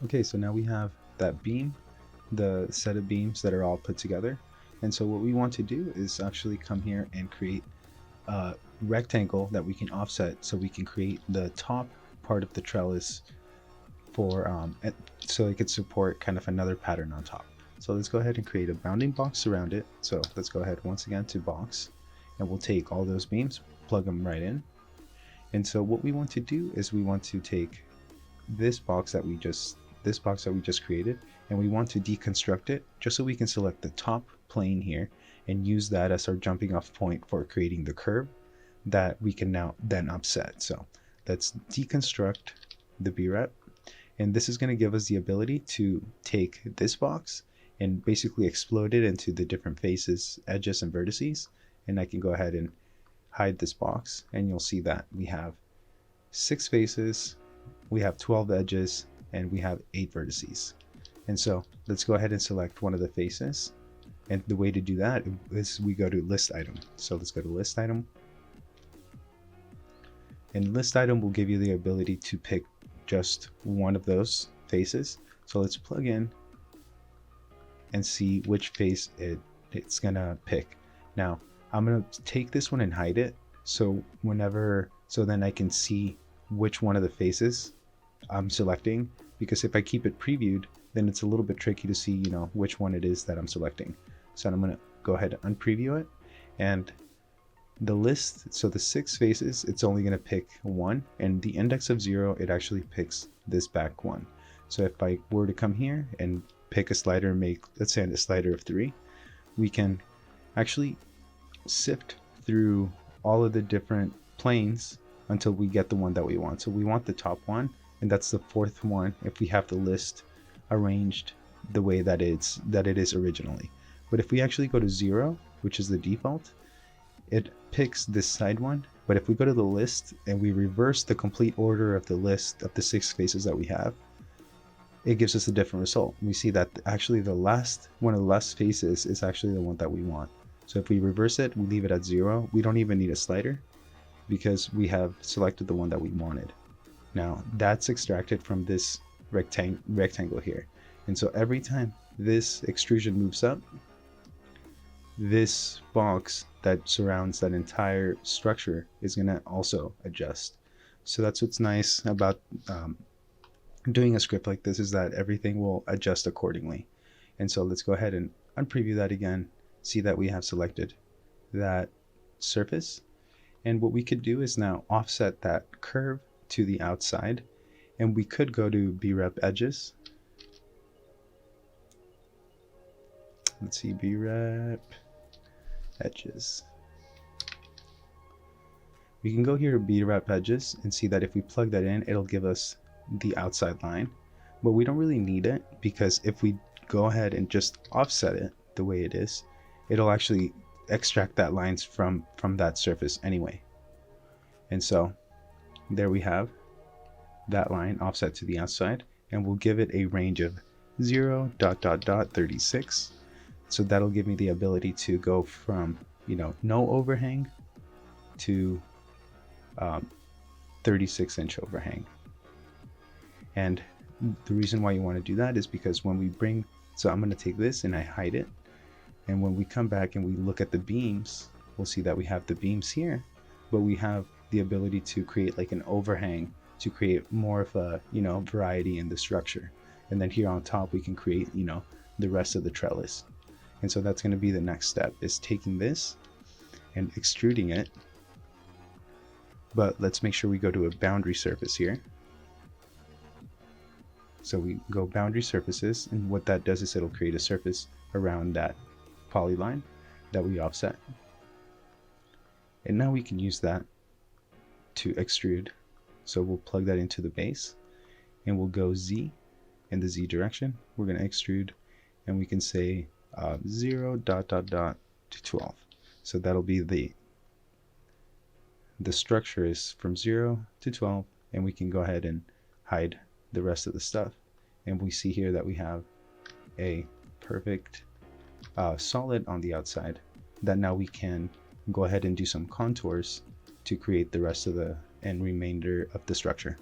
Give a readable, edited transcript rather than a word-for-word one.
Okay, so now we have that beam, the set of beams that are all put together. And so what we want to do is actually come here and create a rectangle that we can offset so we can create the top part of the trellis for so it could support kind of another pattern on top. So let's go ahead and create a bounding box around it. So let's go ahead once again to box, and we'll take all those beams, plug them right in. And so what we want to do is we want to take this box that we just created, and we want to deconstruct it just so we can select the top plane here and use that as our jumping off point for creating the curve that we can now then offset. So let's deconstruct the B-rep, and this is going to give us the ability to take this box and basically explode it into the different faces, edges, and vertices. And I can go ahead and hide this box, and you'll see that we have 6 faces, we have 12 edges, and we have 8 vertices. And so let's go ahead and select one of the faces. And the way to do that is we go to list item. So let's go to list item. And list item will give you the ability to pick just one of those faces. So let's plug in and see which face it's gonna pick. Now I'm gonna take this one and hide it. So then I can see which one of the faces I'm selecting, because if I keep it previewed, then it's a little bit tricky to see, which one it is that I'm selecting. So I'm going to go ahead and unpreview it, and the list, so the 6 faces, it's only going to pick one, and the index of 0, it actually picks this back one. So if I were to come here and pick a slider and make, let's say, a slider of 3, we can actually sift through all of the different planes until we get the one that we want. So we want the top one, and that's the 4th one if we have the list arranged the way that it is originally. But if we actually go to 0, which is the default, it picks this side one. But if we go to the list and we reverse the complete order of the list of the 6 faces that we have, it gives us a different result. We see that actually one of the last faces is actually the one that we want. So if we reverse it, we leave it at 0, we don't even need a slider because we have selected the one that we wanted. Now that's extracted from this rectangle here. And so every time this extrusion moves up, this box that surrounds that entire structure is going to also adjust. So that's what's nice about doing a script like this, is that everything will adjust accordingly. And so let's go ahead and unpreview that again, see that we have selected that surface. And what we could do is now offset that curve to the outside, and we could go to B-rep edges. Let's see, B-rep edges. We can go here to B-rep edges and see that if we plug that in, it'll give us the outside line, but we don't really need it, because if we go ahead and just offset it the way it is, it'll actually extract that lines from that surface anyway. And so there we have that line offset to the outside, and we'll give it a range of 0.36. So that'll give me the ability to go from no overhang to 36-inch overhang. And the reason why you want to do that is because when we so I'm going to take this and I hide it, and when we come back and we look at the beams, we'll see that we have the beams here, but we have the ability to create like an overhang to create more of a variety in the structure. And then here on top we can create the rest of the trellis. And so that's going to be the next step, is taking this and extruding it. But let's make sure we go to a boundary surface here. So we go boundary surfaces, and what that does is it'll create a surface around that polyline that we offset. And now we can use that to extrude. So we'll plug that into the base, and we'll go Z in the Z direction. We're going to extrude, and we can say 0 to 12. So that'll be the structure is from 0 to 12, and we can go ahead and hide the rest of the stuff. And we see here that we have a perfect solid on the outside that now we can go ahead and do some contours to create the rest of the remainder of the structure.